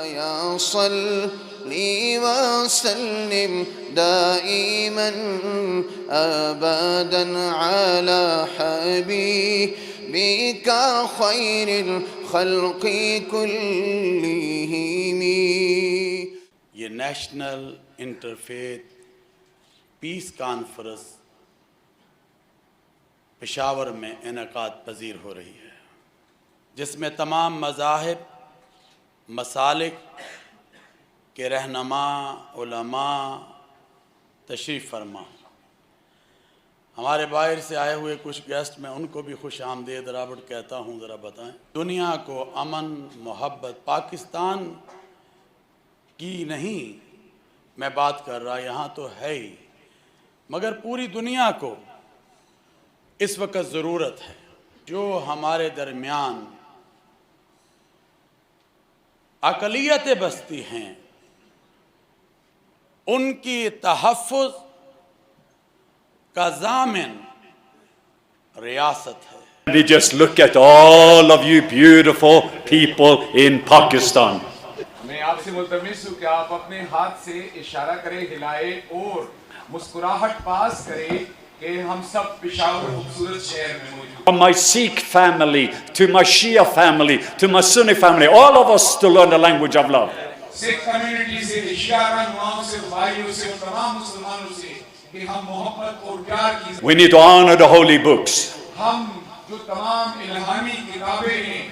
مولاي صل وسلم دائما أبدا على حبيبك خير الخلق كلهم. یہ national interfaith peace conference Peshawar میں انعقاد پذیر ہو رہی ہے، جس میں تمام مذاہب، مسالک کے رہنما، علماء تشریف فرما. ہمارے باہر سے آئے ہوئے کچھ گیسٹ، میں ان کو بھی خوش آمدید رابط کہتا ہوں. ذرا بتائیں، دنیا کو امن، محبت، پاکستان کی نہیں میں بات کر رہا، یہاں تو ہے ہی، مگر پوری دنیا کو اس وقت ضرورت ہے جو ہمارے درمیان اقلیتیں بستی ہیں ان کی تحفظ کا ضامن ریاست ہے. We just look at all of you beautiful people in Pakistan. میں آپ سے ملتمس ہوں کہ آپ اپنے ہاتھ سے اشارہ کریں، ہلائے اور مسکراہٹ پاس کریں کہ ہم سب پشاور خوبصورت شہر میں موجود ہیں. From my Sikh family to my Shia family to my Sunni family, all of us to learn the language of love. Sikh community سے، شیعہ رہنماؤں سے، بھائیوں سے اور تمام مسلمانوں سے کہ ہم محبت اور پیار کی. We need to honor the holy books. ہم جو تمام الہامی کتابیں ہیں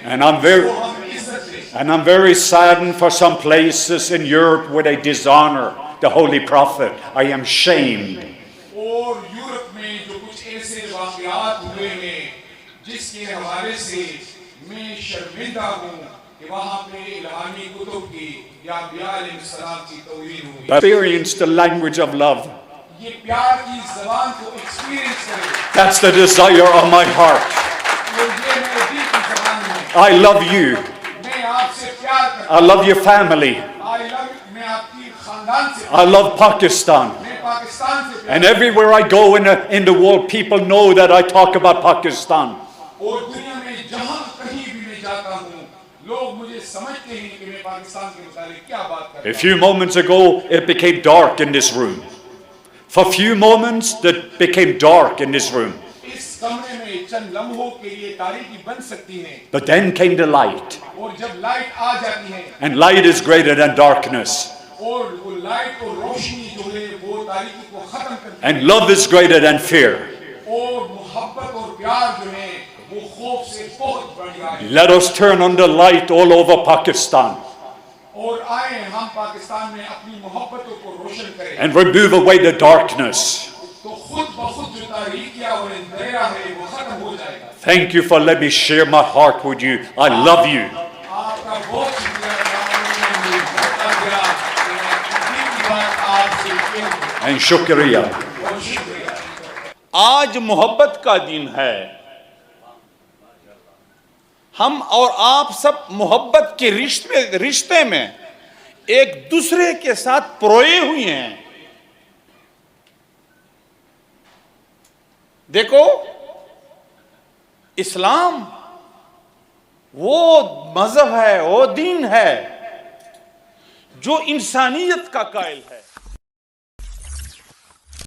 And I'm very saddened for some places in Europe where they dishonor the holy prophet. I am shamed. اور یورپ میں جو کچھ ایسے واقعات ہوئے ہیں جس کے حوالے سے میں شرمندہ ہوں کہ وہاں پہ الہامی کتب کی یا انبیاء علیہ السلام کی توہین ہوئی. Experience the language of love. یہ پیار کی زبان کو ایکسپیرینس کریں. That's the desire of my heart. اور یہ میرے دل کی زبان ہے. I love you. میں آپ سے پیار کرتا I love your family. میں آپ کی خاندان سے I love Pakistan. میں پاکستان سے پیار. And everywhere I go in the world, people know that I talk about Pakistan. اور دنیا میں جہاں کہیں بھی میں جاتا ہوں لوگ مجھے سمجھتے ہیں کہ میں پاکستان کے متعلق کیا بات کرتا ہوں. A few moments ago, it became dark in this room. For a few moments, it became dark in this room. اس کمرے میں چند لمحوں کے لیے تاریکی بن سکتی ہے. But then came the light. اور جب لائٹ آ جاتی ہے. And light is greater than darkness. اور وہ لائٹ اور روشنی جو ہے وہ تاریکی کو ختم کرتی ہے. And love is greater than fear. اور محبت اور پیار جو ہے وہ خوف سے بہت بڑھ گیا ہے. Let us turn on the light all over Pakistan. اور آئیں ہم پاکستان میں اپنی محبتوں کو روشن کریں. And remove away the darkness. تو خود بخود جو تاریکیاں اور اندھیرا ہے وہ ختم ہو جائے گا. Thank you for letting me share my heart with you. I love you. آپ کا بہت شکریہ. And shukriya. آج محبت کا دن ہے. ہم اور آپ سب محبت کے رشتے میں ایک دوسرے کے ساتھ پروئے ہوئے ہیں. دیکھو، اسلام وہ مذہب ہے، وہ دین ہے جو انسانیت کا قائل ہے.